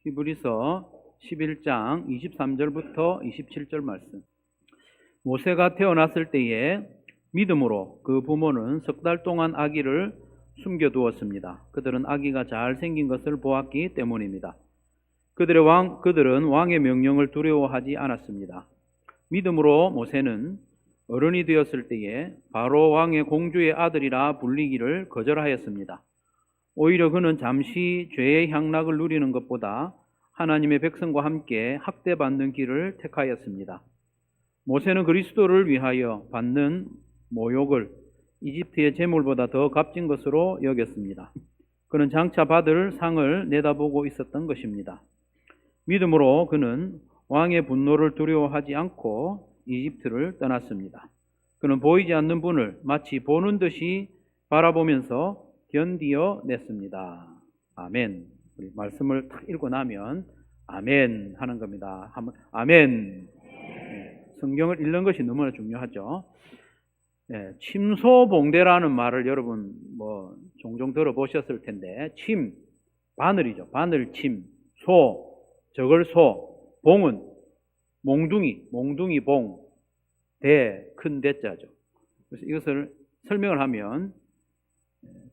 히브리서 11장 23절부터 27절 말씀. 모세가 태어났을 때에 믿음으로 그 부모는 석 달 동안 아기를 숨겨두었습니다. 그들은 아기가 잘생긴 것을 보았기 때문입니다. 그들은 왕의 명령을 두려워하지 않았습니다. 믿음으로 모세는 어른이 되었을 때에 바로 왕의 공주의 아들이라 불리기를 거절하였습니다. 오히려 그는 잠시 죄의 향락을 누리는 것보다 하나님의 백성과 함께 학대받는 길을 택하였습니다. 모세는 그리스도를 위하여 받는 모욕을 이집트의 재물보다 더 값진 것으로 여겼습니다. 그는 장차 받을 상을 내다보고 있었던 것입니다. 믿음으로 그는 왕의 분노를 두려워하지 않고 이집트를 떠났습니다. 그는 보이지 않는 분을 마치 보는 듯이 바라보면서 견디어 냈습니다. 아멘. 우리 말씀을 딱 읽고 나면 아멘 하는 겁니다. 아멘. 성경을 읽는 것이 너무나 중요하죠. 침소봉대라는 말을 여러분 종종 들어보셨을 텐데, 침, 바늘이죠. 바늘침, 소, 저걸소, 봉은 몽둥이 봉, 대, 큰 대자죠. 그래서 이것을 설명을 하면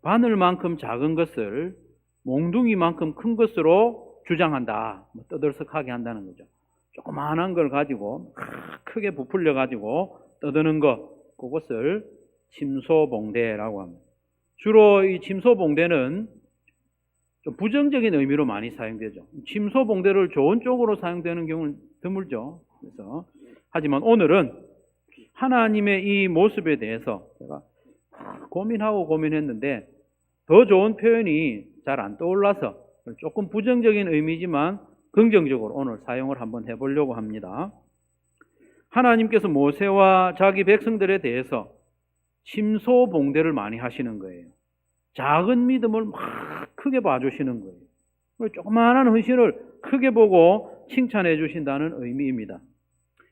바늘만큼 작은 것을 몽둥이만큼 큰 것으로 주장한다. 떠들썩하게 한다는 거죠. 조그마한 걸 가지고 크게 부풀려 가지고 떠드는 것, 그것을 침소봉대라고 합니다. 주로 이 침소봉대는 좀 부정적인 의미로 많이 사용되죠. 침소봉대를 좋은 쪽으로 사용되는 경우는 드물죠. 그래서 하지만 오늘은 하나님의 이 모습에 대해서 제가 고민했는데 더 좋은 표현이 잘 안 떠올라서 조금 부정적인 의미지만 긍정적으로 오늘 사용을 한번 해보려고 합니다. 하나님께서 모세와 자기 백성들에 대해서 침소봉대를 많이 하시는 거예요. 작은 믿음을 막 크게 봐주시는 거예요. 조그마한 헌신을 크게 보고 칭찬해 주신다는 의미입니다.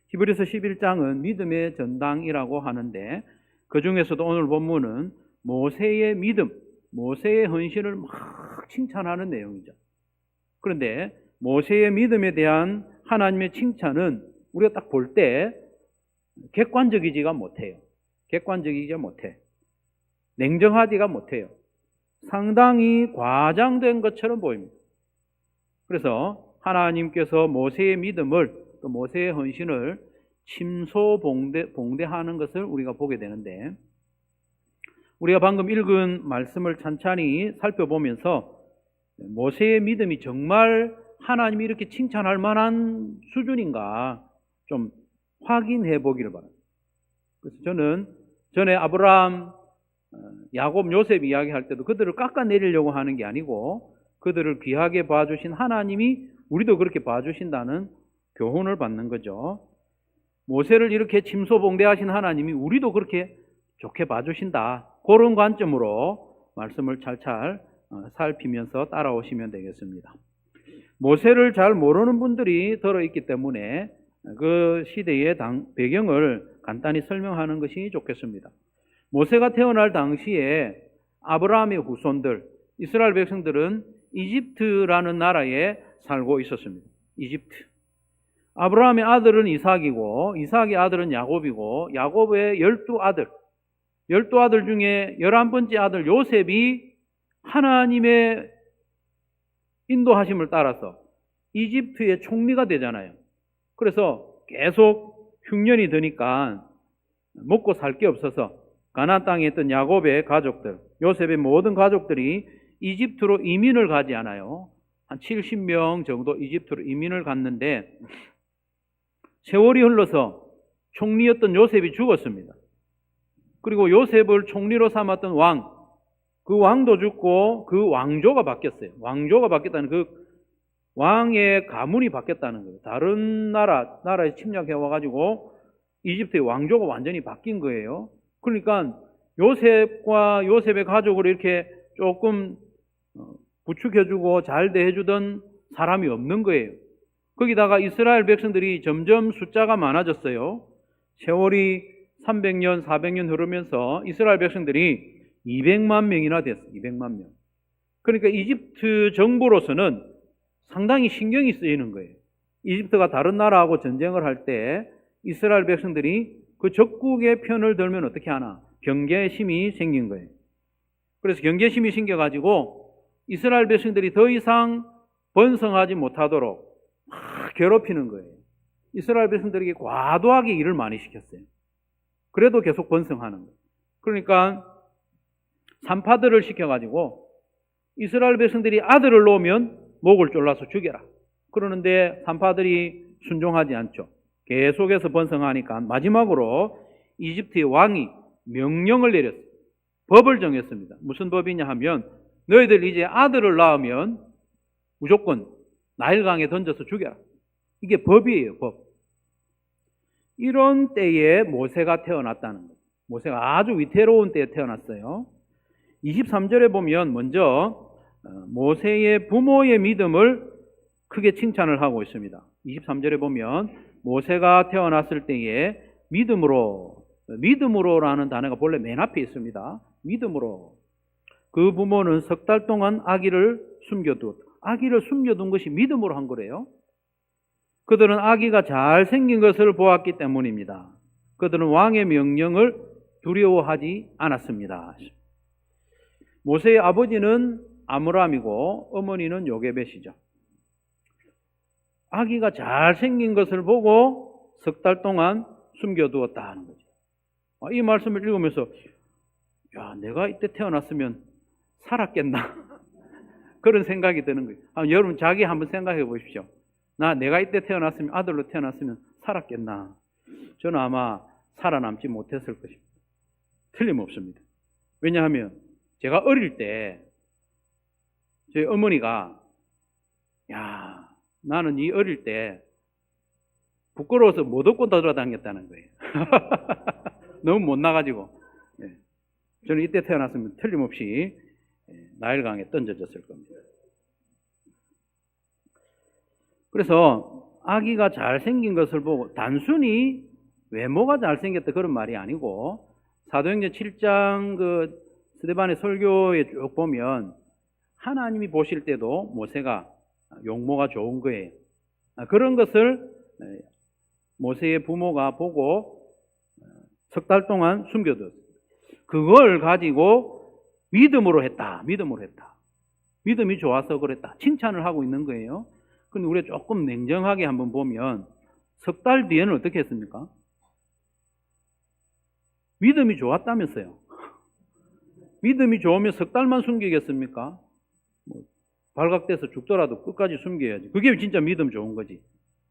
히브리서 11장은 믿음의 전당이라고 하는데 그 중에서도 오늘 본문은 모세의 믿음, 모세의 헌신을 막 칭찬하는 내용이죠. 그런데 모세의 믿음에 대한 하나님의 칭찬은 우리가 딱 볼 때 객관적이지가 못해요. 객관적이지 못해. 냉정하지가 못해요. 상당히 과장된 것처럼 보입니다. 그래서 하나님께서 모세의 믿음을 또 모세의 헌신을 침소봉대하는 것을 우리가 보게 되는데, 우리가 방금 읽은 말씀을 찬찬히 살펴보면서 모세의 믿음이 정말 하나님이 이렇게 칭찬할 만한 수준인가 좀 확인해 보기를 바랍니다. 그래서 저는 전에 아브라함, 야곱, 요셉 이야기할 때도 그들을 깎아내리려고 하는 게 아니고 그들을 귀하게 봐주신 하나님이 우리도 그렇게 봐주신다는 교훈을 받는 거죠. 모세를 이렇게 침소봉대하신 하나님이 우리도 그렇게 좋게 봐주신다. 그런 관점으로 말씀을 찰찰 살피면서 따라오시면 되겠습니다. 모세를 잘 모르는 분들이 들어있기 때문에 그 시대의 배경을 간단히 설명하는 것이 좋겠습니다. 모세가 태어날 당시에 아브라함의 후손들, 이스라엘 백성들은 이집트라는 나라에 살고 있었습니다. 이집트. 아브라함의 아들은 이삭이고 이삭의 아들은 야곱이고 야곱의 12아들, 12아들 중에 11번째 아들 요셉이 하나님의 인도하심을 따라서 이집트의 총리가 되잖아요. 그래서 계속 흉년이 드니까 먹고 살 게 없어서 가나안 땅에 있던 야곱의 가족들, 요셉의 모든 가족들이 이집트로 이민을 가지 않아요. 한 70명 정도 이집트로 이민을 갔는데 세월이 흘러서 총리였던 요셉이 죽었습니다. 그리고 요셉을 총리로 삼았던 왕, 그 왕도 죽고 그 왕조가 바뀌었어요. 왕조가 바뀌었다는 그 왕의 가문이 바뀌었다는 거예요. 다른 나라에 침략해 와가지고 이집트의 왕조가 완전히 바뀐 거예요. 그러니까 요셉과 요셉의 가족을 이렇게 조금 부축해주고 잘 대해주던 사람이 없는 거예요. 거기다가 이스라엘 백성들이 점점 숫자가 많아졌어요. 세월이 300년, 400년 흐르면서 이스라엘 백성들이 200만 명이나 됐어요. 200만 명. 그러니까 이집트 정부로서는 상당히 신경이 쓰이는 거예요. 이집트가 다른 나라하고 전쟁을 할 때 이스라엘 백성들이 그 적국의 편을 들면 어떻게 하나? 경계심이 생긴 거예요. 그래서 경계심이 생겨가지고 이스라엘 백성들이 더 이상 번성하지 못하도록 막 괴롭히는 거예요. 이스라엘 백성들에게 과도하게 일을 많이 시켰어요. 그래도 계속 번성하는 거예요. 그러니까 산파들을 시켜가지고 이스라엘 백성들이 아들을 놓으면 목을 졸라서 죽여라. 그러는데 산파들이 순종하지 않죠. 계속해서 번성하니까 마지막으로 이집트의 왕이 명령을 내렸어요. 법을 정했습니다. 무슨 법이냐 하면 너희들 이제 아들을 낳으면 무조건 나일강에 던져서 죽여라. 이게 법이에요, 법. 이런 때에 모세가 태어났다는 거예요. 모세가 아주 위태로운 때에 태어났어요. 23절에 보면 먼저 모세의 부모의 믿음을 크게 칭찬을 하고 있습니다. 23절에 보면 모세가 태어났을 때에 믿음으로라는 단어가 본래 맨 앞에 있습니다. 믿음으로. 그 부모는 3달 동안 아기를 숨겨두었다. 아기를 숨겨둔 것이 믿음으로 한 거래요. 그들은 아기가 잘생긴 것을 보았기 때문입니다. 그들은 왕의 명령을 두려워하지 않았습니다. 모세의 아버지는 아므람이고 어머니는 요게벳이죠. 아기가 잘생긴 것을 보고 3달 동안 숨겨두었다 하는 거죠. 이 말씀을 읽으면서 야, 내가 이때 태어났으면 살았겠나? 그런 생각이 드는 거예요. 여러분 자기 한번 생각해 보십시오. 내가 이때 태어났으면, 아들로 태어났으면 살았겠나? 저는 아마 살아남지 못했을 것입니다. 틀림없습니다. 왜냐하면 제가 어릴 때 저희 어머니가 야, 나는 이 어릴 때 부끄러워서 못 얻고 돌아다녔다는 거예요. 너무 못 나가지고. 저는 이때 태어났으면 틀림없이 나일강에 던져졌을 겁니다. 그래서 아기가 잘생긴 것을 보고 단순히 외모가 잘생겼다 그런 말이 아니고 사도행전 7장 그 스데반의 설교에 쭉 보면 하나님이 보실 때도 모세가 용모가 좋은 거예요. 그런 것을 모세의 부모가 보고 3달 동안 숨겨뒀어요. 그걸 가지고 믿음으로 했다. 믿음이 좋아서 그랬다. 칭찬을 하고 있는 거예요. 그런데 우리가 조금 냉정하게 한번 보면 3달 뒤에는 어떻게 했습니까? 믿음이 좋았다면서요. 믿음이 좋으면 3달만 숨기겠습니까? 발각돼서 죽더라도 끝까지 숨겨야지. 그게 진짜 믿음 좋은 거지.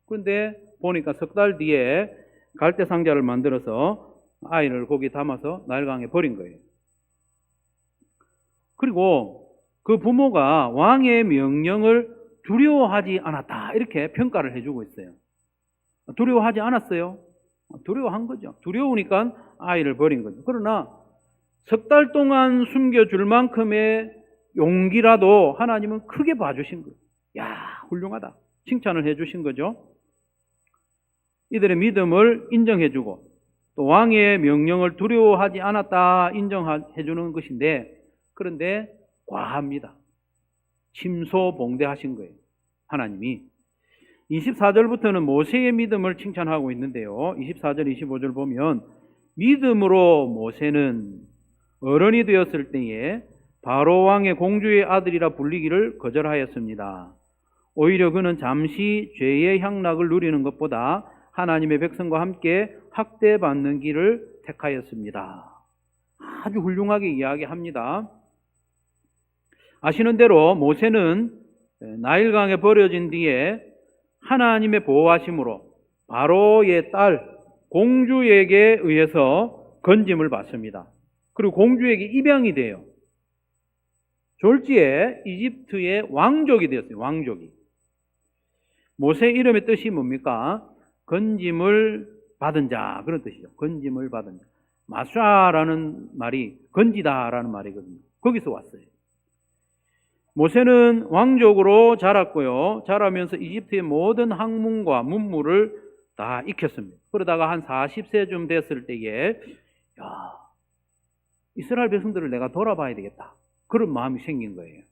그런데 보니까 3달 뒤에 갈대 상자를 만들어서 아이를 거기 담아서 나일강에 버린 거예요. 그리고 그 부모가 왕의 명령을 두려워하지 않았다. 이렇게 평가를 해주고 있어요. 두려워하지 않았어요? 두려워한 거죠. 두려우니까 아이를 버린 거죠. 그러나 3달 동안 숨겨줄 만큼의 용기라도 하나님은 크게 봐주신 거예요. 야, 훌륭하다. 칭찬을 해주신 거죠. 이들의 믿음을 인정해주고 또 왕의 명령을 두려워하지 않았다 인정해주는 것인데 그런데 과합니다. 침소봉대하신 거예요. 하나님이. 24절부터는 모세의 믿음을 칭찬하고 있는데요. 24절, 25절 보면 믿음으로 모세는 어른이 되었을 때에 바로 왕의 공주의 아들이라 불리기를 거절하였습니다. 오히려 그는 잠시 죄의 향락을 누리는 것보다 하나님의 백성과 함께 학대받는 길을 택하였습니다. 아주 훌륭하게 이야기합니다. 아시는 대로 모세는 나일강에 버려진 뒤에 하나님의 보호하심으로 바로의 딸 공주에게 의해서 건짐을 받습니다. 그리고 공주에게 입양이 돼요. 졸지에 이집트의 왕족이 되었어요. 왕족이. 모세 이름의 뜻이 뭡니까? 건짐을 받은 자, 그런 뜻이죠. 건짐을 받은 자. 마샤라는 말이 건지다라는 말이거든요. 거기서 왔어요. 모세는 왕족으로 자랐고요. 자라면서 이집트의 모든 학문과 문물을 다 익혔습니다. 그러다가 한 40세쯤 됐을 때에 이스라엘 백성들을 내가 돌아봐야 되겠다. 그런 마음이 생긴 거예요.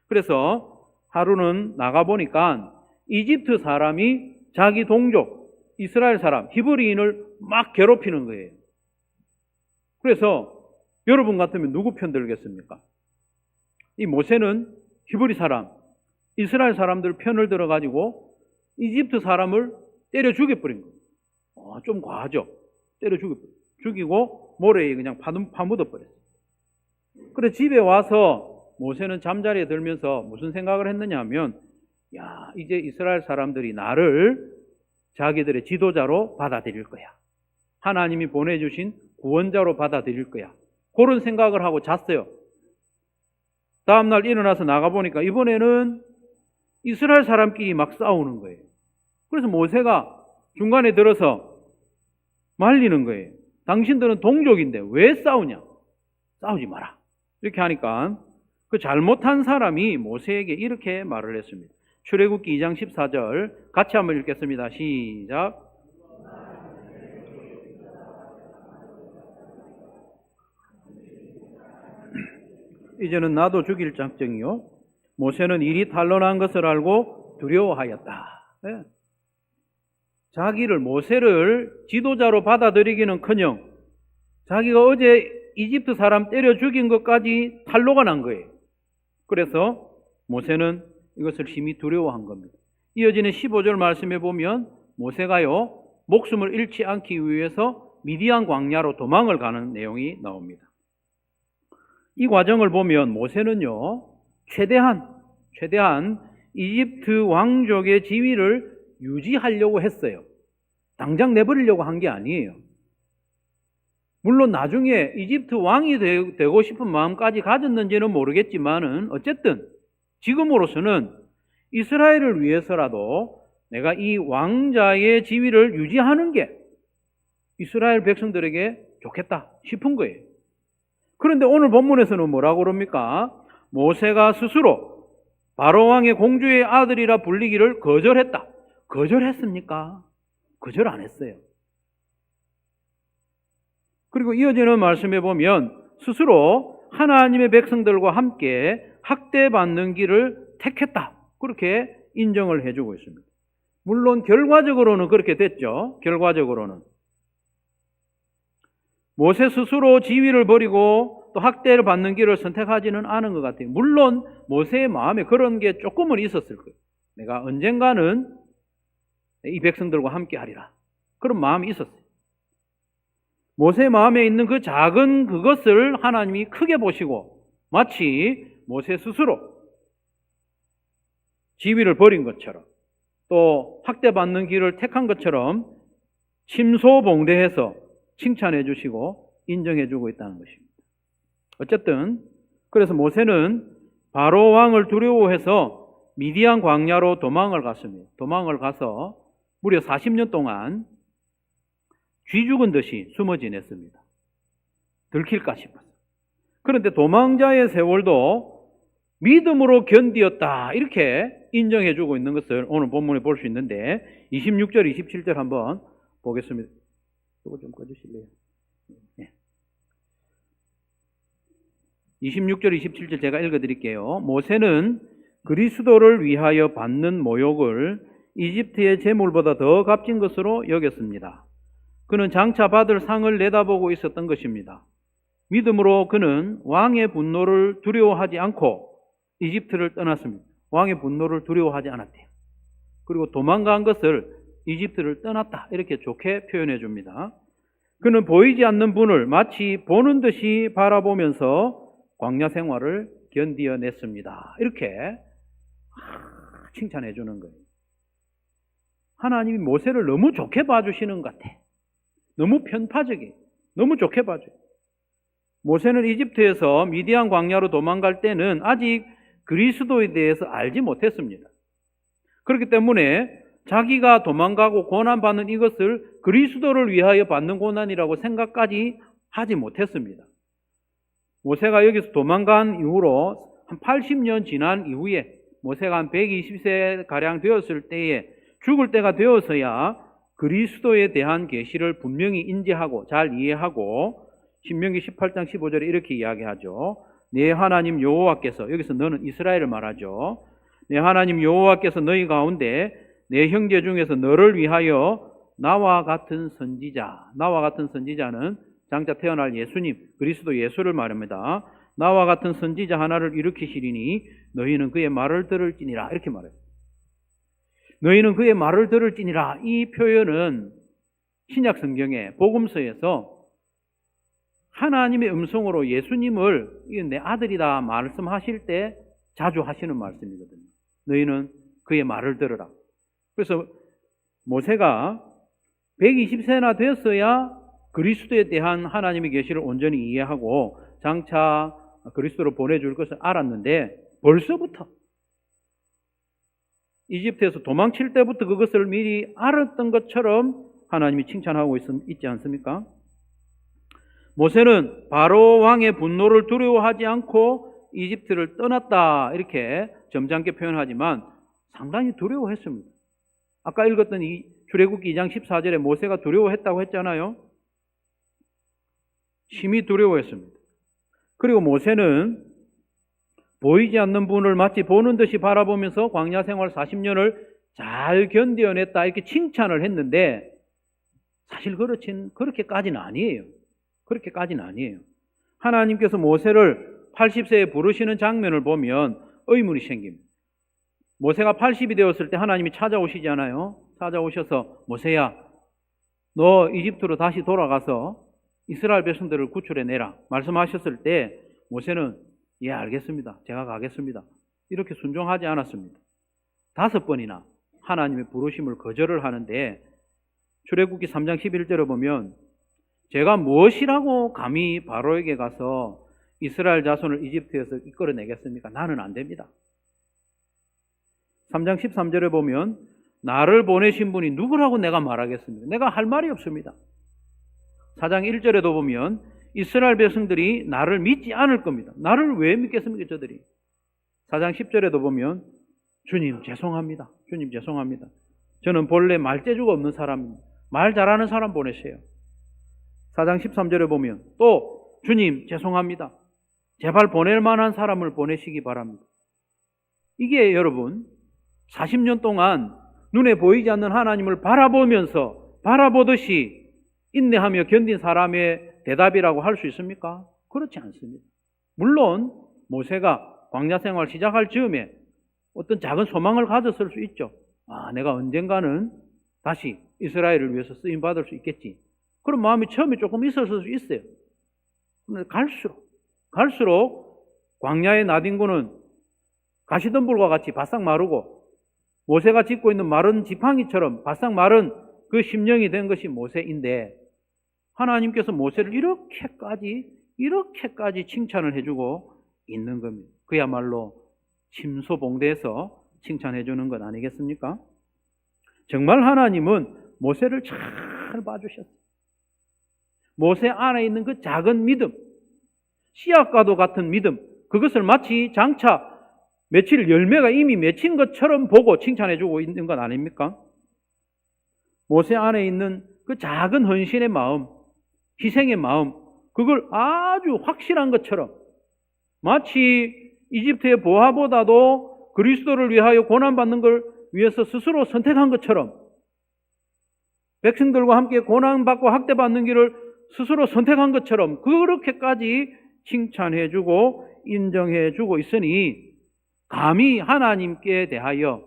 그래서 하루는 나가보니까 이집트 사람이 자기 동족, 이스라엘 사람, 히브리인을 막 괴롭히는 거예요. 그래서 여러분 같으면 누구 편 들겠습니까? 이 모세는 히브리 사람, 이스라엘 사람들 편을 들어가지고 이집트 사람을 때려 죽여버린 거예요. 좀 과하죠? 때려 죽이고 모래에 그냥 파묻어버렸어요. 그래서 집에 와서 모세는 잠자리에 들면서 무슨 생각을 했느냐 하면, 야, 이제 이스라엘 사람들이 나를 자기들의 지도자로 받아들일 거야. 하나님이 보내주신 구원자로 받아들일 거야. 그런 생각을 하고 잤어요. 다음날 일어나서 나가보니까 이번에는 이스라엘 사람끼리 막 싸우는 거예요. 그래서 모세가 중간에 들어서 말리는 거예요. 당신들은 동족인데 왜 싸우냐? 싸우지 마라. 이렇게 하니까 그 잘못한 사람이 모세에게 이렇게 말을 했습니다. 출애굽기 2장 14절 같이 한번 읽겠습니다. 시작. 이제는 나도 죽일 작정이요. 모세는 일이 탄로난 것을 알고 두려워하였다. 네. 자기를, 모세를 지도자로 받아들이기는커녕 자기가 어제 이집트 사람 때려 죽인 것까지 탄로가 난 거예요. 그래서 모세는 이것을 심히 두려워한 겁니다. 이어지는 15절 말씀에 보면 모세가요, 목숨을 잃지 않기 위해서 미디안 광야로 도망을 가는 내용이 나옵니다. 이 과정을 보면 모세는요, 최대한 이집트 왕족의 지위를 유지하려고 했어요. 당장 내버리려고 한 게 아니에요. 물론 나중에 이집트 왕이 되고 싶은 마음까지 가졌는지는 모르겠지만은 어쨌든 지금으로서는 이스라엘을 위해서라도 내가 이 왕자의 지위를 유지하는 게 이스라엘 백성들에게 좋겠다 싶은 거예요. 그런데 오늘 본문에서는 뭐라고 그럽니까? 모세가 스스로 바로왕의 공주의 아들이라 불리기를 거절했다. 거절했습니까? 거절 안 했어요. 그리고 이어지는 말씀에 보면 스스로 하나님의 백성들과 함께 학대받는 길을 택했다. 그렇게 인정을 해주고 있습니다. 물론 결과적으로는 그렇게 됐죠. 결과적으로는. 모세 스스로 지위를 버리고 또 학대를 받는 길을 선택하지는 않은 것 같아요. 물론 모세의 마음에 그런 게 조금은 있었을 거예요. 내가 언젠가는 이 백성들과 함께 하리라. 그런 마음이 있었어요. 모세의 마음에 있는 그 작은 그것을 하나님이 크게 보시고 마치 모세 스스로 지위를 버린 것처럼 또 학대받는 길을 택한 것처럼 침소봉대해서 칭찬해 주시고 인정해 주고 있다는 것입니다. 어쨌든 그래서 모세는 바로 왕을 두려워해서 미디안 광야로 도망을 갔습니다. 도망을 가서 무려 40년 동안 쥐 죽은 듯이 숨어 지냈습니다. 들킬까 싶어서. 그런데 도망자의 세월도 믿음으로 견디었다. 이렇게 인정해 주고 있는 것을 오늘 본문에 볼 수 있는데 26절, 27절 한번 보겠습니다. 이거 좀 꺼주실래요? 네. 26절, 27절 제가 읽어드릴게요. 모세는 그리스도를 위하여 받는 모욕을 이집트의 재물보다 더 값진 것으로 여겼습니다. 그는 장차 받을 상을 내다보고 있었던 것입니다. 믿음으로 그는 왕의 분노를 두려워하지 않고 이집트를 떠났습니다. 왕의 분노를 두려워하지 않았대요. 그리고 도망간 것을 이집트를 떠났다. 이렇게 좋게 표현해 줍니다. 그는 보이지 않는 분을 마치 보는 듯이 바라보면서 광야 생활을 견디어냈습니다. 이렇게 칭찬해 주는 거예요. 하나님이 모세를 너무 좋게 봐주시는 것 같아. 너무 편파적이에요. 너무 좋게 봐줘요. 모세는 이집트에서 미디안 광야로 도망갈 때는 아직 그리스도에 대해서 알지 못했습니다. 그렇기 때문에 자기가 도망가고 고난받는 이것을 그리스도를 위하여 받는 고난이라고 생각까지 하지 못했습니다. 모세가 여기서 도망간 이후로 한 80년 지난 이후에 모세가 한 120세가량 되었을 때에 죽을 때가 되어서야 그리스도에 대한 계시를 분명히 인지하고 잘 이해하고 신명기 18장 15절에 이렇게 이야기하죠. 네 하나님 여호와께서, 여기서 너는 이스라엘을 말하죠. 내 하나님 여호와께서 너희 가운데 내 형제 중에서 너를 위하여 나와 같은 선지자는 장차 태어날 예수님, 그리스도 예수를 말합니다. 나와 같은 선지자 하나를 일으키시리니 너희는 그의 말을 들을지니라. 이렇게 말해요. 너희는 그의 말을 들을지니라. 이 표현은 신약 성경의 복음서에서 하나님의 음성으로 예수님을 내 아들이다 말씀하실 때 자주 하시는 말씀이거든요. 너희는 그의 말을 들으라. 그래서 모세가 120세나 됐어야 그리스도에 대한 하나님의 계시를 온전히 이해하고 장차 그리스도로 보내줄 것을 알았는데 벌써부터 이집트에서 도망칠 때부터 그것을 미리 알았던 것처럼 하나님이 칭찬하고 있지 않습니까? 모세는 바로 왕의 분노를 두려워하지 않고 이집트를 떠났다 이렇게 점잖게 표현하지만 상당히 두려워했습니다. 아까 읽었던 이 출애굽기 2장 14절에 모세가 두려워했다고 했잖아요. 심히 두려워했습니다. 그리고 모세는 보이지 않는 분을 마치 보는 듯이 바라보면서 광야 생활 40년을 잘 견뎌냈다 이렇게 칭찬을 했는데 사실 그렇게까지는 아니에요. 그렇게까지는 아니에요. 하나님께서 모세를 80세에 부르시는 장면을 보면 의문이 생깁니다. 모세가 80이 되었을 때 하나님이 찾아오시잖아요. 찾아오셔서 모세야, 너 이집트로 다시 돌아가서 이스라엘 백성들을 구출해내라 말씀하셨을 때 모세는 예, 알겠습니다. 제가 가겠습니다. 이렇게 순종하지 않았습니다. 5번이나 하나님의 부르심을 거절을 하는데 출애굽기 3장 11절에 보면 제가 무엇이라고 감히 바로에게 가서 이스라엘 자손을 이집트에서 이끌어내겠습니까? 나는 안 됩니다. 3장 13절에 보면 나를 보내신 분이 누구라고 내가 말하겠습니까? 내가 할 말이 없습니다. 4장 1절에도 보면 이스라엘 백성들이 나를 믿지 않을 겁니다. 나를 왜 믿겠습니까? 저들이. 4장 10절에도 보면 주님 죄송합니다. 주님 죄송합니다. 저는 본래 말재주가 없는 사람입니다. 말 잘하는 사람 보내세요. 4장 13절에 보면 또 주님 죄송합니다. 제발 보낼 만한 사람을 보내시기 바랍니다. 이게 여러분 40년 동안 눈에 보이지 않는 하나님을 바라보듯이 인내하며 견딘 사람의 대답이라고 할 수 있습니까? 그렇지 않습니다. 물론 모세가 광야 생활 시작할 즈음에 어떤 작은 소망을 가졌을 수 있죠. 내가 언젠가는 다시 이스라엘을 위해서 쓰임받을 수 있겠지. 그런 마음이 처음에 조금 있었을 수 있어요. 그런데 갈수록 광야의 나딘고는 가시덤불과 같이 바싹 마르고 모세가 짚고 있는 마른 지팡이처럼 바싹 마른 그 심령이 된 것이 모세인데 하나님께서 모세를 이렇게까지 칭찬을 해주고 있는 겁니다. 그야말로 침소봉대에서 칭찬해 주는 것 아니겠습니까? 정말 하나님은 모세를 잘 봐주셨어요. 모세 안에 있는 그 작은 믿음, 씨앗과도 같은 믿음, 그것을 마치 장차 맺힐 열매가 이미 맺힌 것처럼 보고 칭찬해 주고 있는 것 아닙니까? 모세 안에 있는 그 작은 헌신의 마음, 희생의 마음, 그걸 아주 확실한 것처럼 마치 이집트의 보화보다도 그리스도를 위하여 고난받는 걸 위해서 스스로 선택한 것처럼 백성들과 함께 고난받고 학대받는 길을 스스로 선택한 것처럼 그렇게까지 칭찬해주고 인정해주고 있으니 감히 하나님께 대하여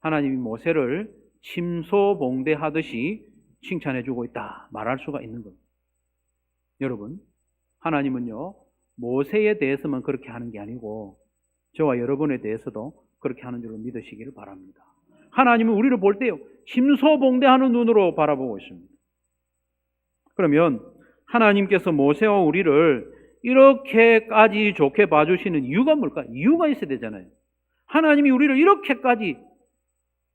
하나님이 모세를 침소봉대하듯이 칭찬해주고 있다 말할 수가 있는 겁니다. 여러분, 하나님은요 모세에 대해서만 그렇게 하는 게 아니고 저와 여러분에 대해서도 그렇게 하는 줄로 믿으시기를 바랍니다. 하나님은 우리를 볼 때요 침소봉대하는 눈으로 바라보고 있습니다. 그러면 하나님께서 모세와 우리를 이렇게까지 좋게 봐주시는 이유가 뭘까? 이유가 있어야 되잖아요. 하나님이 우리를 이렇게까지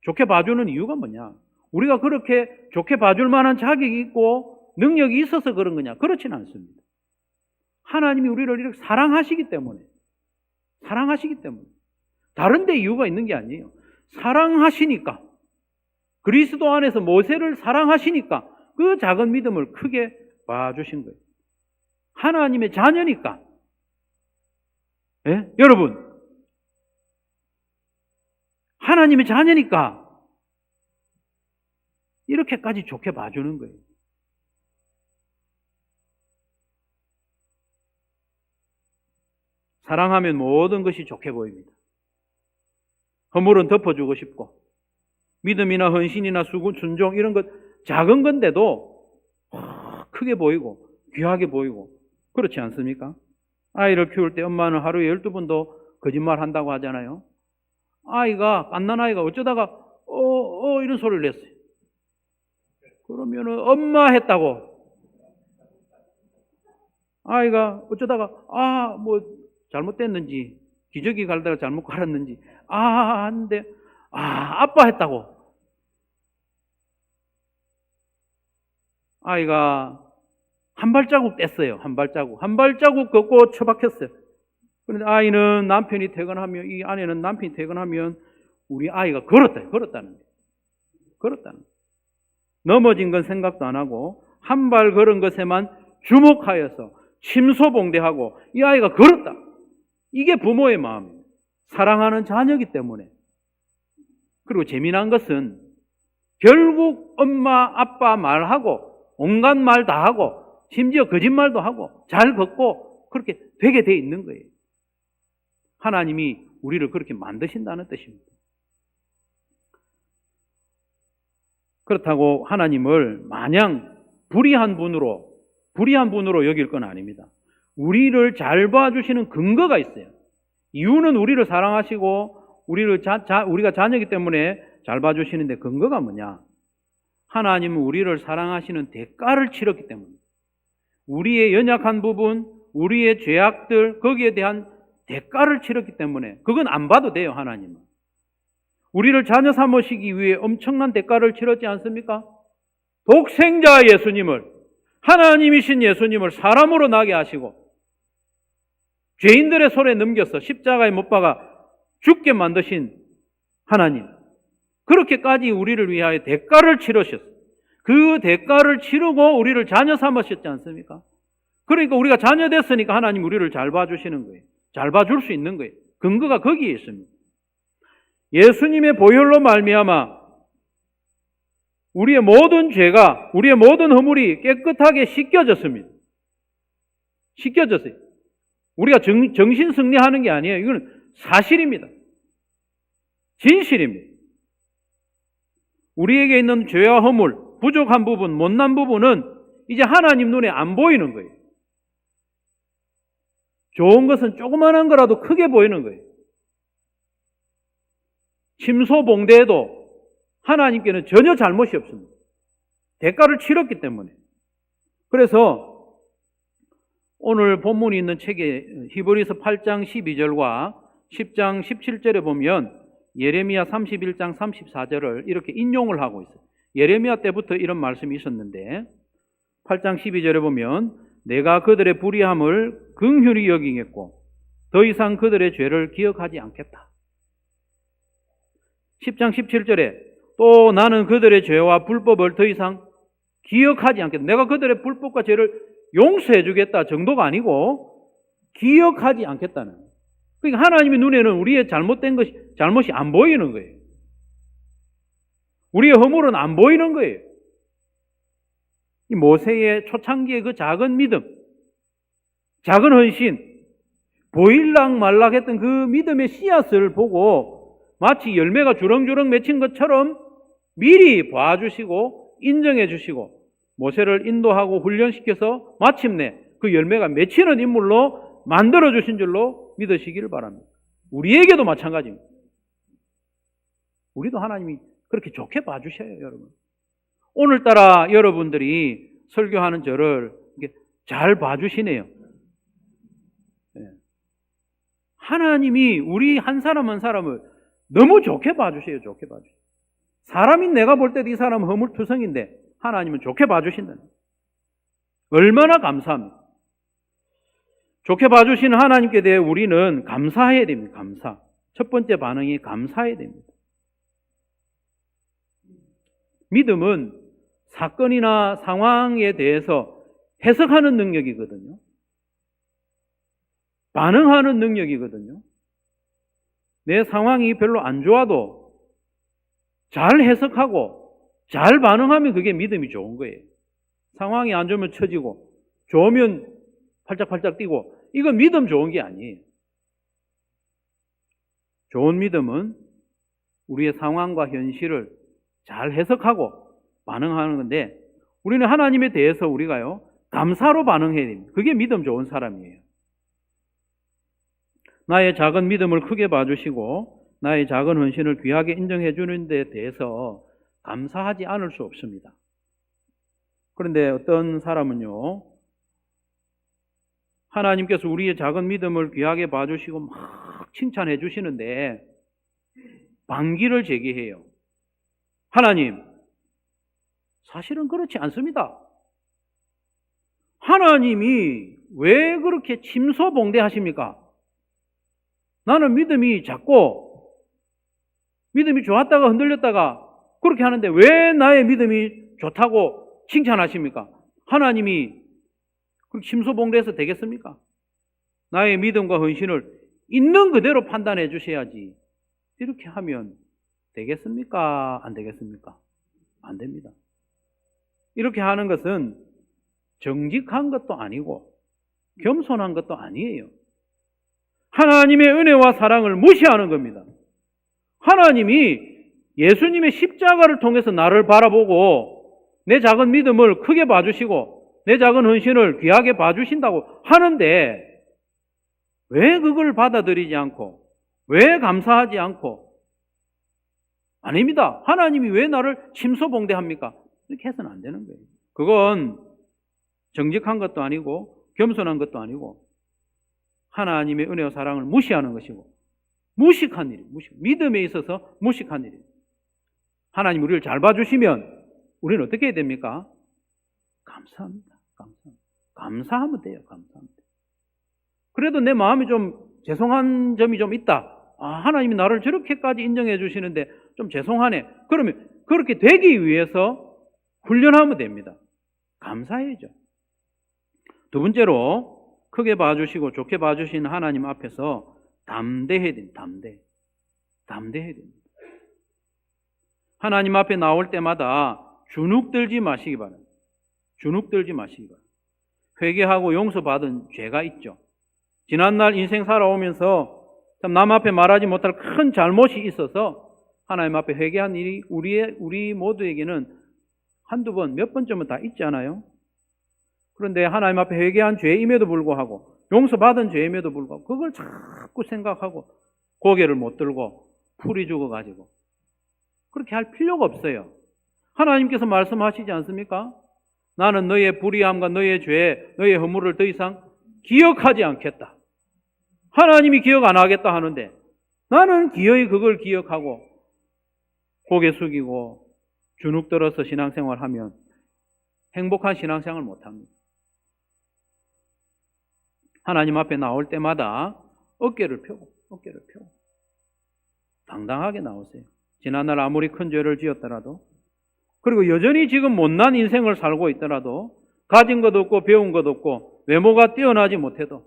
좋게 봐주는 이유가 뭐냐? 우리가 그렇게 좋게 봐줄 만한 자격이 있고 능력이 있어서 그런 거냐? 그렇지는 않습니다. 하나님이 우리를 이렇게 사랑하시기 때문에 다른 데 이유가 있는 게 아니에요. 사랑하시니까 그리스도 안에서 모세를 사랑하시니까 그 작은 믿음을 크게 봐주신 거예요. 하나님의 자녀니까. 예? 여러분 하나님의 자녀니까 이렇게까지 좋게 봐주는 거예요. 사랑하면 모든 것이 좋게 보입니다. 허물은 덮어주고 싶고, 믿음이나 헌신이나 수고, 순종 이런 것 작은 건데도 크게 보이고 귀하게 보이고 그렇지 않습니까? 아이를 키울 때 엄마는 하루에 12번도 거짓말 한다고 하잖아요. 아이가, 갓난아이가 어쩌다가 이런 소리를 냈어요. 그러면은 엄마 했다고. 아이가 어쩌다가 뭐 잘못됐는지, 기저귀 갈다가 잘못 갈았는지 하는데 아빠 했다고. 아이가 한 발자국 뗐어요. 한 발자국 걷고 처박혔어요. 그런데 아이는 남편이 퇴근하면, 이 아내는 남편이 퇴근하면 우리 아이가 걸었다는 거예요. 걸었다는 거예요. 넘어진 건 생각도 안 하고 한 발 걸은 것에만 주목하여서 심소봉대하고 이 아이가 걸었다. 이게 부모의 마음입니다. 사랑하는 자녀이기 때문에. 그리고 재미난 것은 결국 엄마, 아빠 말하고 온갖 말 다 하고 심지어 거짓말도 하고 잘 걷고 그렇게 되게 돼 있는 거예요. 하나님이 우리를 그렇게 만드신다는 뜻입니다. 그렇다고 하나님을 마냥 불의한 분으로 여길 건 아닙니다. 우리를 잘 봐주시는 근거가 있어요. 이유는 우리를 사랑하시고 우리가 자녀이기 때문에 잘 봐주시는데 근거가 뭐냐? 하나님은 우리를 사랑하시는 대가를 치렀기 때문입니다. 우리의 연약한 부분, 우리의 죄악들, 거기에 대한 대가를 치렀기 때문에 그건 안 봐도 돼요, 하나님은. 우리를 자녀 삼으시기 위해 엄청난 대가를 치렀지 않습니까? 독생자 예수님을, 하나님이신 예수님을 사람으로 나게 하시고 죄인들의 손에 넘겨서 십자가에 못 박아 죽게 만드신 하나님, 그렇게까지 우리를 위하여 대가를 치르셨어요. 그 대가를 치르고 우리를 자녀 삼으셨지 않습니까? 그러니까 우리가 자녀 됐으니까 하나님 우리를 잘 봐주시는 거예요. 잘 봐줄 수 있는 거예요. 근거가 거기에 있습니다. 예수님의 보혈로 말미암아 우리의 모든 죄가, 우리의 모든 허물이 깨끗하게 씻겨졌습니다. 씻겨졌어요. 우리가 정신 승리하는 게 아니에요. 이건 사실입니다. 진실입니다. 우리에게 있는 죄와 허물, 부족한 부분, 못난 부분은 이제 하나님 눈에 안 보이는 거예요. 좋은 것은 조그만한 거라도 크게 보이는 거예요. 침소봉대에도 하나님께는 전혀 잘못이 없습니다. 대가를 치렀기 때문에. 그래서 오늘 본문이 있는 책에 히브리서 8장 12절과 10장 17절에 보면 예레미야 31장 34절을 이렇게 인용을 하고 있어요. 예레미야 때부터 이런 말씀이 있었는데 8장 12절에 보면 내가 그들의 불의함을 긍휼히 여기겠고 더 이상 그들의 죄를 기억하지 않겠다. 10장 17절에 또 나는 그들의 죄와 불법을 더 이상 기억하지 않겠다. 내가 그들의 불법과 죄를 용서해 주겠다 정도가 아니고 기억하지 않겠다는. 그러니까 하나님의 눈에는 우리의 잘못이 안 보이는 거예요. 우리의 허물은 안 보이는 거예요. 이 모세의 초창기의 그 작은 믿음, 작은 헌신, 보일락 말락 했던 그 믿음의 씨앗을 보고 마치 열매가 주렁주렁 맺힌 것처럼 미리 봐주시고 인정해 주시고 모세를 인도하고 훈련시켜서 마침내 그 열매가 맺히는 인물로 만들어 주신 줄로 믿으시기를 바랍니다. 우리에게도 마찬가지입니다. 우리도 하나님이 그렇게 좋게 봐주셔요, 여러분. 오늘따라 여러분들이 설교하는 저를 잘 봐주시네요. 하나님이 우리 한 사람 한 사람을 너무 좋게 봐주세요. 좋게 봐주세요. 사람인 내가 볼 때도 이 사람은 허물투성인데 하나님은 좋게 봐주신다는 거예요. 얼마나 감사합니다. 좋게 봐주시는 하나님께 대해 우리는 감사해야 됩니다. 감사. 첫 번째 반응이 감사해야 됩니다. 믿음은 사건이나 상황에 대해서 해석하는 능력이거든요. 반응하는 능력이거든요. 내 상황이 별로 안 좋아도 잘 해석하고 잘 반응하면 그게 믿음이 좋은 거예요. 상황이 안 좋으면 처지고 좋으면 팔짝팔짝 뛰고, 이건 믿음 좋은 게 아니에요. 좋은 믿음은 우리의 상황과 현실을 잘 해석하고 반응하는 건데, 우리는 하나님에 대해서 우리가요, 감사로 반응해야 됩니다. 그게 믿음 좋은 사람이에요. 나의 작은 믿음을 크게 봐주시고 나의 작은 헌신을 귀하게 인정해 주는 데 대해서 감사하지 않을 수 없습니다. 그런데 어떤 사람은요, 하나님께서 우리의 작은 믿음을 귀하게 봐주시고 막 칭찬해 주시는데 반기를 제기해요. 하나님, 사실은 그렇지 않습니다. 하나님이 왜 그렇게 침소봉대하십니까? 나는 믿음이 작고 믿음이 좋았다가 흔들렸다가 그렇게 하는데 왜 나의 믿음이 좋다고 칭찬하십니까? 하나님이 그렇게 침소봉대해서 되겠습니까? 나의 믿음과 헌신을 있는 그대로 판단해 주셔야지. 이렇게 하면 되겠습니까? 안 되겠습니까? 안 됩니다. 이렇게 하는 것은 정직한 것도 아니고 겸손한 것도 아니에요. 하나님의 은혜와 사랑을 무시하는 겁니다. 하나님이 예수님의 십자가를 통해서 나를 바라보고 내 작은 믿음을 크게 봐주시고 내 작은 헌신을 귀하게 봐주신다고 하는데 왜 그걸 받아들이지 않고 왜 감사하지 않고, 아닙니다. 하나님이 왜 나를 침소봉대합니까? 이렇게 해서는 안 되는 거예요. 그건 정직한 것도 아니고 겸손한 것도 아니고 하나님의 은혜와 사랑을 무시하는 것이고 무식한 일이에요. 믿음에 있어서 무식한 일이에요. 하나님 우리를 잘 봐주시면 우리는 어떻게 해야 됩니까? 감사합니다. 감사하면 돼요. 감사하면 돼요. 그래도 내 마음이 좀 죄송한 점이 좀 있다. 하나님이 나를 저렇게까지 인정해 주시는데 좀 죄송하네. 그러면 그렇게 되기 위해서 훈련하면 됩니다. 감사해야죠. 두 번째로 크게 봐주시고 좋게 봐주신 하나님 앞에서 담대해야 됩니다. 담대해야 됩니다. 하나님 앞에 나올 때마다 주눅들지 마시기 바랍니다. 주눅들지 마시기 바랍니다. 회개하고 용서받은 죄가 있죠. 지난날 인생 살아오면서 참 남 앞에 말하지 못할 큰 잘못이 있어서 하나님 앞에 회개한 일이 우리 모두에게는 한두 번, 몇 번쯤은 다 있지 않아요? 그런데 하나님 앞에 회개한 죄임에도 불구하고 용서받은 죄임에도 불구하고 그걸 자꾸 생각하고 고개를 못 들고 풀이 죽어가지고 그렇게 할 필요가 없어요. 하나님께서 말씀하시지 않습니까? 나는 너의 불의함과 너의 죄, 너의 허물을 더 이상 기억하지 않겠다. 하나님이 기억 안 하겠다 하는데 나는 기어이 그걸 기억하고 고개 숙이고 주눅 들어서 신앙생활하면 행복한 신앙생활을 못합니다. 하나님 앞에 나올 때마다 어깨를 펴고 당당하게 나오세요. 지난날 아무리 큰 죄를 지었더라도, 그리고 여전히 지금 못난 인생을 살고 있더라도, 가진 것 없고 배운 것 없고 외모가 뛰어나지 못해도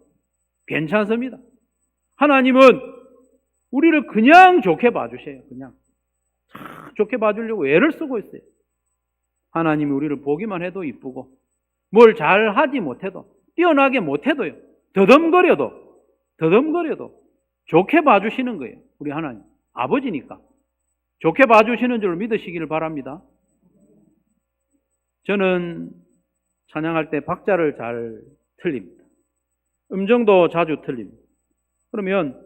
괜찮습니다. 하나님은 우리를 그냥 좋게 봐주세요. 그냥 좋게 봐주려고 애를 쓰고 있어요. 하나님이 우리를 보기만 해도 이쁘고 뭘 잘하지 못해도 뛰어나게 못해도요, 더듬거려도 좋게 봐주시는 거예요. 우리 하나님 아버지니까 좋게 봐주시는 줄 믿으시기를 바랍니다. 저는 찬양할 때 박자를 잘 틀립니다. 음정도 자주 틀립니다. 그러면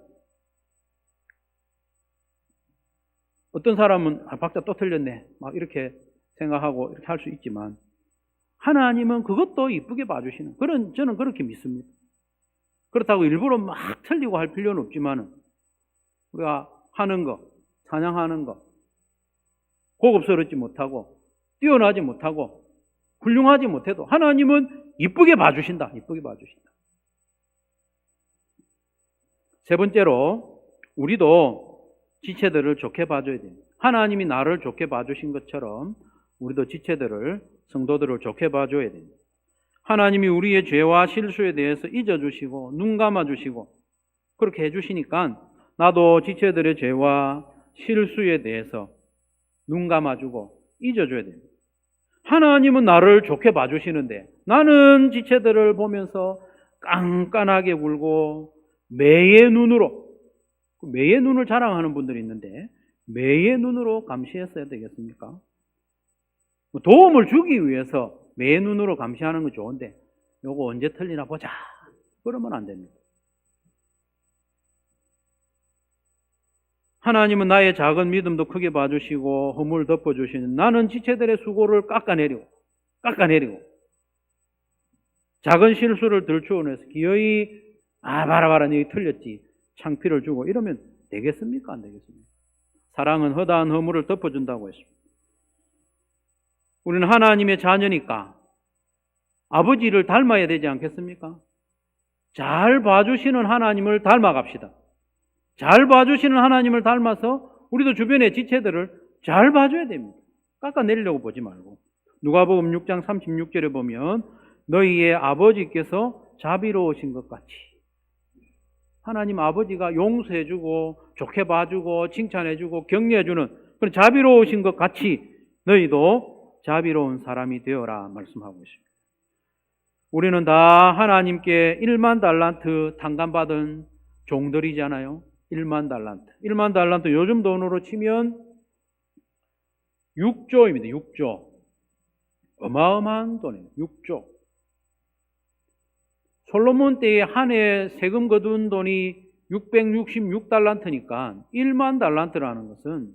어떤 사람은 박자 또 틀렸네 막 이렇게 생각하고 이렇게 할 수 있지만 하나님은 그것도 이쁘게 봐주시는 저는 그렇게 믿습니다. 그렇다고 일부러 막 틀리고 할 필요는 없지만 우리가 하는 거, 찬양하는 거 고급스럽지 못하고 뛰어나지 못하고 훌륭하지 못해도 하나님은 이쁘게 봐주신다. 세 번째로 우리도 지체들을 좋게 봐줘야 됩니다. 하나님이 나를 좋게 봐주신 것처럼 우리도 지체들을, 성도들을 좋게 봐줘야 됩니다. 하나님이 우리의 죄와 실수에 대해서 잊어주시고 눈 감아주시고 그렇게 해주시니까 나도 지체들의 죄와 실수에 대해서 눈 감아주고 잊어줘야 됩니다. 하나님은 나를 좋게 봐주시는데 나는 지체들을 보면서 깐깐하게 굴고 매의 눈으로, 매의 눈을 자랑하는 분들이 있는데 매의 눈으로 감시했어야 되겠습니까? 도움을 주기 위해서 매의 눈으로 감시하는 건 좋은데 요거 언제 틀리나 보자 그러면 안 됩니다. 하나님은 나의 작은 믿음도 크게 봐주시고 허물 덮어주시는 나는 지체들의 수고를 깎아내리고 작은 실수를 들추어내서 기어이 봐라 너희 틀렸지 창피를 주고 이러면 되겠습니까? 안 되겠습니까? 사랑은 허다한 허물을 덮어준다고 했습니다. 우리는 하나님의 자녀니까 아버지를 닮아야 되지 않겠습니까? 잘 봐주시는 하나님을 닮아갑시다. 잘 봐주시는 하나님을 닮아서 우리도 주변의 지체들을 잘 봐줘야 됩니다. 깎아내리려고 보지 말고. 누가복음 6장 36절에 보면 너희의 아버지께서 자비로우신 것 같이 하나님 아버지가 용서해주고 좋게 봐주고 칭찬해주고 격려해주는 그런 자비로우신 것 같이 너희도 자비로운 사람이 되어라 말씀하고 있습니다. 우리는 다 하나님께 1만 달란트 탕감받은 종들이잖아요. 1만 달란트. 1만 달란트 요즘 돈으로 치면 6조입니다. 6조. 어마어마한 돈입니다. 6조. 솔로몬 때에 한 해 세금 거둔 돈이 666달란트니까 1만 달란트라는 것은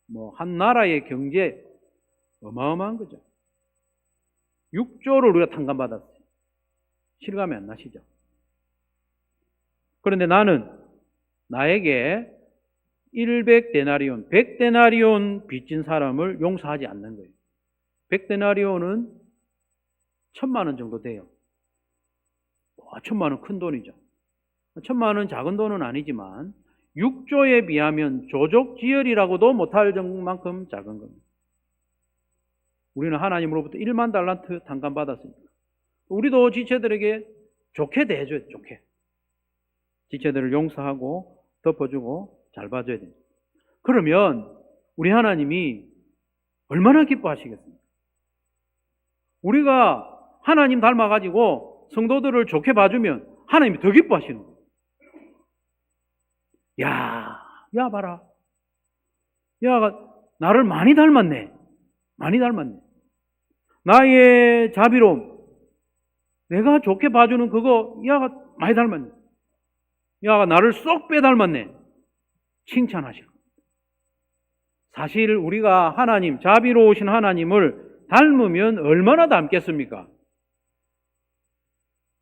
뭐 한 나라의 경제 어마어마한 거죠. 6조를 우리가 탕감받았어요. 실감이 안 나시죠? 그런데 나는 나에게 100데나리온, 100데나리온 빚진 사람을 용서하지 않는 거예요. 100데나리온은 1000만 원 정도 돼요. 1000만 원 큰 돈이죠. 1000만 원 작은 돈은 아니지만 6조에 비하면 조족지혈이라고도 못할 만큼 작은 겁니다. 우리는 하나님으로부터 1만 달란트 탕감받았습니다. 우리도 지체들에게 좋게 대해줘야 좋게. 지체들을 용서하고 덮어주고 잘 봐줘야 됩니다. 그러면 우리 하나님이 얼마나 기뻐하시겠습니까? 우리가 하나님 닮아가지고 성도들을 좋게 봐주면 하나님이 더 기뻐하시는 거예요. 야 봐라. 야가 나를 많이 닮았네. 많이 닮았네. 나의 자비로움. 내가 좋게 봐주는 그거 야가 많이 닮았네. 야가 나를 쏙 빼닮았네. 칭찬하시고. 사실 우리가 하나님, 자비로우신 하나님을 닮으면 얼마나 닮겠습니까?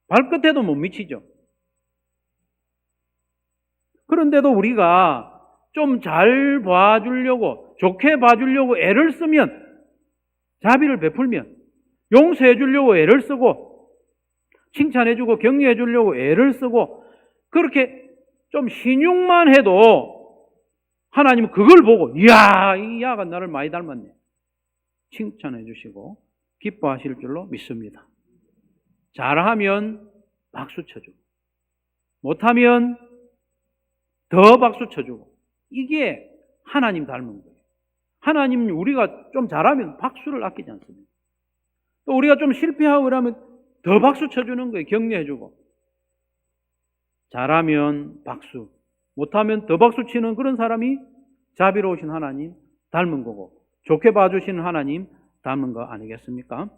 발끝에도 못 미치죠. 그런데도 우리가 좀 잘 봐주려고, 좋게 봐주려고 애를 쓰면, 자비를 베풀면, 용서해 주려고 애를 쓰고, 칭찬해 주고 격려해 주려고 애를 쓰고, 그렇게 좀 신용만 해도 하나님은 그걸 보고 이야 이 야가 나를 많이 닮았네 칭찬해 주시고 기뻐하실 줄로 믿습니다. 잘하면 박수 쳐주고 못하면 더 박수 쳐주고 이게 하나님 닮은 거예요. 하나님 우리가 좀 잘하면 박수를 아끼지 않습니다. 또 우리가 좀 실패하고 그러면 더 박수 쳐주는 거예요. 격려해 주고 잘하면 박수, 못하면 더 박수 치는 그런 사람이 자비로우신 하나님 닮은 거고 좋게 봐주시는 하나님 닮은 거 아니겠습니까?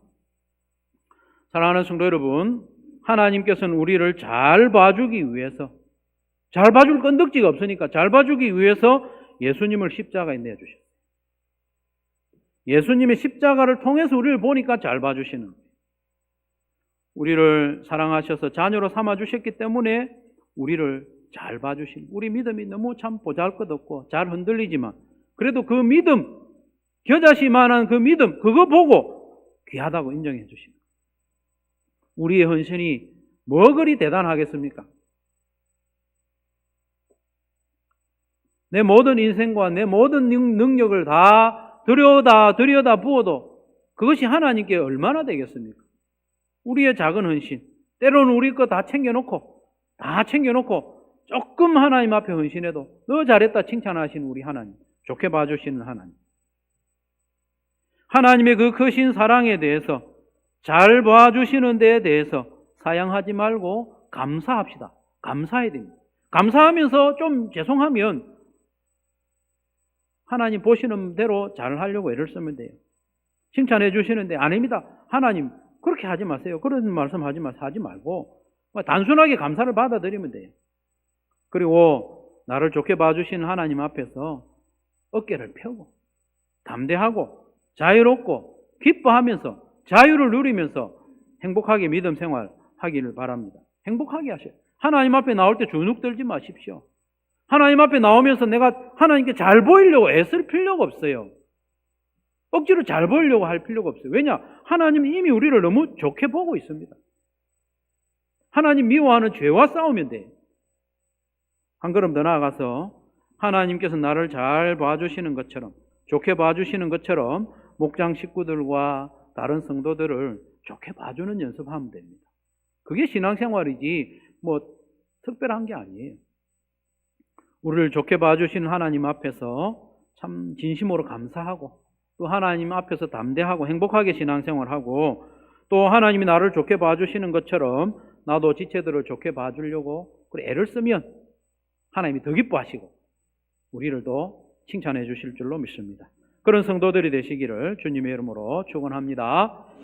사랑하는 성도 여러분, 하나님께서는 우리를 잘 봐주기 위해서 잘 봐줄 건덕지가 없으니까 잘 봐주기 위해서 예수님을 십자가에 내주셨어요. 예수님의 십자가를 통해서 우리를 보니까 잘 봐주시는 거예요. 우리를 사랑하셔서 자녀로 삼아주셨기 때문에 우리를 잘 봐주신 우리 믿음이 너무 참 보잘것없고 잘 흔들리지만 그래도 그 믿음 겨자씨만한 그 믿음 그거 보고 귀하다고 인정해 주십니다. 우리의 헌신이 뭐 그리 대단하겠습니까? 내 모든 인생과 내 모든 능력을 다 들여다 부어도 그것이 하나님께 얼마나 되겠습니까? 우리의 작은 헌신 때로는 우리 거 다 챙겨놓고 조금 하나님 앞에 헌신해도 너 잘했다 칭찬하시는 우리 하나님, 좋게 봐주시는 하나님. 하나님의 그 크신 사랑에 대해서, 잘 봐주시는 데에 대해서 사양하지 말고 감사합시다. 감사해야 됩니다. 감사하면서 좀 죄송하면 하나님 보시는 대로 잘 하려고 애를 쓰면 돼요. 칭찬해 주시는데 아닙니다. 하나님 그렇게 하지 마세요. 그런 말씀 하지 말고 단순하게 감사를 받아들이면 돼요. 그리고 나를 좋게 봐주시는 하나님 앞에서 어깨를 펴고 담대하고 자유롭고 기뻐하면서 자유를 누리면서 행복하게 믿음 생활 하기를 바랍니다. 행복하게 하셔요. 하나님 앞에 나올 때 주눅 들지 마십시오. 하나님 앞에 나오면서 내가 하나님께 잘 보이려고 애쓸 필요가 없어요. 억지로 잘 보이려고 할 필요가 없어요. 왜냐? 하나님이 이미 우리를 너무 좋게 보고 있습니다. 하나님 미워하는 죄와 싸우면 돼요. 한 걸음 더 나아가서 하나님께서 나를 잘 봐주시는 것처럼, 좋게 봐주시는 것처럼 목장 식구들과 다른 성도들을 좋게 봐주는 연습하면 됩니다. 그게 신앙생활이지 뭐 특별한 게 아니에요. 우리를 좋게 봐주시는 하나님 앞에서 참 진심으로 감사하고, 또 하나님 앞에서 담대하고 행복하게 신앙생활하고, 또 하나님이 나를 좋게 봐주시는 것처럼 나도 지체들을 좋게 봐주려고 애를 쓰면 하나님이 더 기뻐하시고 우리를 더 칭찬해 주실 줄로 믿습니다. 그런 성도들이 되시기를 주님의 이름으로 축원합니다.